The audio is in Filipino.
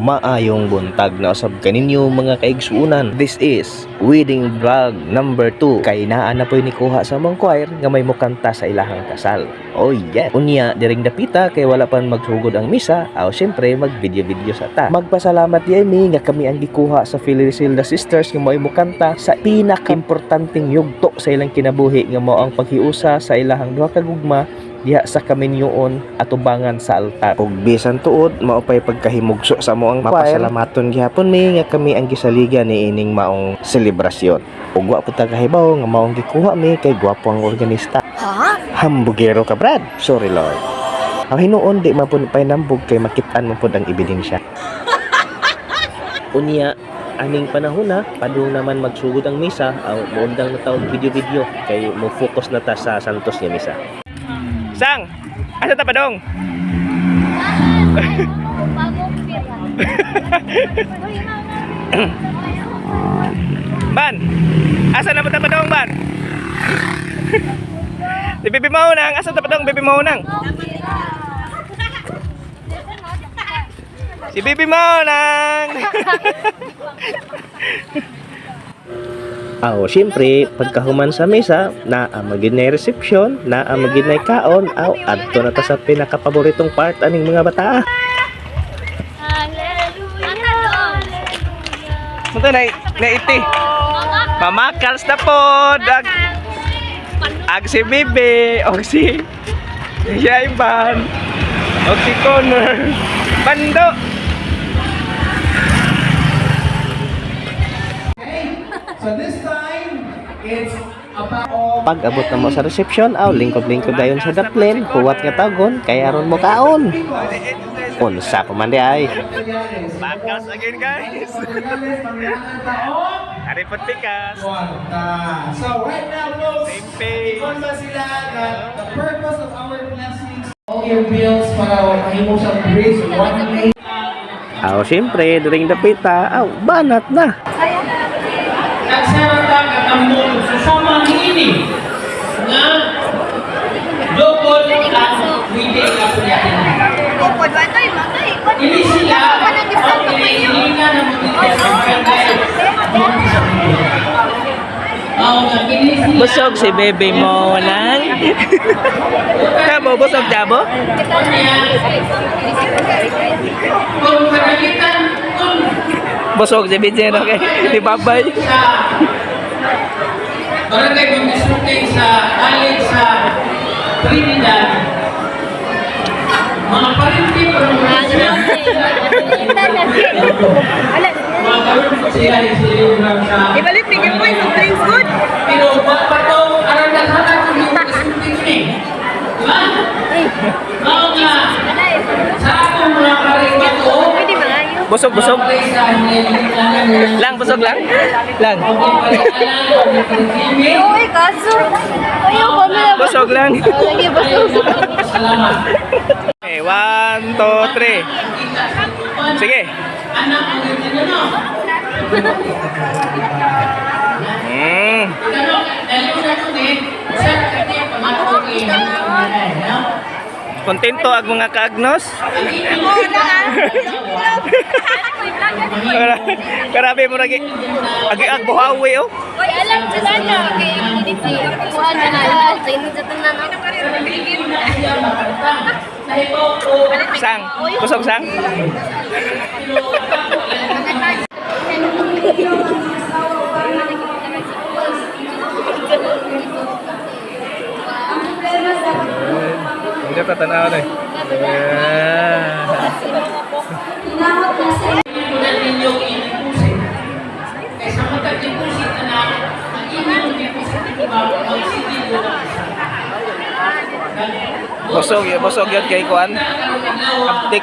Maayong buntag na usab kaninyo mga kaigsuunan. This is wedding vlog number 2. Kay naa na po'y nikuha sa mong choir nga may mukanta sa ilahang kasal. Oh yeah. Unya diring dapita kay wala pa magsugod ang misa. Aw syempre mag-video sa ta. Magpasalamat di mi nga kami ang gikuha sa Philisilda Sisters nga may mukanta sa pinaka-importanteng yugto sa ilang kinabuhi nga mao ang paghiusa sa ilahang duha ka gugma diha sa kaminyoon at ubangan sa altar. Ug bisan tuod mao pay pagkahimugso sa mo ang mapasalamaton gihapon mi nga kami ang gisaliga ni ining maong selebrasyon. Ug wa pud ta kahibaw nga maong gikuha mi kay gwapo ang organista. Ha? Hambugero ka, Brad. Sorry Lord. Ang hinuon di mapun pay nambog kay makitaan mo pud ang ebidensya. Unya aning panahon na padung naman magsugod ang misa aw moundang na taon video kay mo focus na ta sa santos nga misa. Sang, asa ta padong? Ban, asa na ta padong ban? Si Bibi Maunang, asa ta padong Bibi Maunang? Si Bibi Maunang. Aw, siyempre, pagkahuman sa misa, naamagin na resepsyon, naamagin na kaon, aw, adto na ta sa pinakapaboritong part aning mga bata. Munta na iti. Mamakals na po. Ag si Bibi, og si Yaiban, og si Connor. Bando. So this time, it's about Pag abot na mo sa reception, aw, lingkod-lingkod dayon sa daplin, huwat nga tagon, kaya aron mo kaon. Unsa pa man di ay. Bakas again guys. Haripot pikas. So right now, folks, Same page. ikon ba sila that the purpose of our blessings, all your bills para mahimo sa grace, 1 million. Aw, siyempre, during dapita, aw, banat na. Nagsarata katambong susama ini nga double ang wedding na po natin. Ini sila ang kinihilingan ng Busog si Bebe mo nang. Jabo, busog jabo? kung kanagitan kung Busog si Bebe no kay di babay. barangay Bundeslukay sa alin sa Trinidad mga parinti pero mga karoon sila isilibrang sa Ibalik ni Kim Boy, something's good. pero pato aral na sana kung yung Bundeslukay ni diba? Oo nga sa akong mga parinti ko Pwede ba nga yun? Busog. Lang, busog lang. Lang. Uy, kaso. Ayoko na. Busog lang. Lagi basog. Salamat. Okay, 1, 2, 3. Sige. Anak mo din yun, no? Dahil mo na ito din, sa kanya pamatukin ng nanay, no? Kontento ang mga kaagnos. Karabi mo lagi. Agi buhawi oh. Uy, alam ko na na. Kaya hindi siya. Kuha na na. Sa inyo sa tanan. Sang. Busog sang. Hindi ka tanaw na eh. Inunan ninyong inipusin. Kaysa matag-ipusin na na, ang inyong inipusin ito ba, magsigido na isa. Busog yun kay Kuan. Abdik.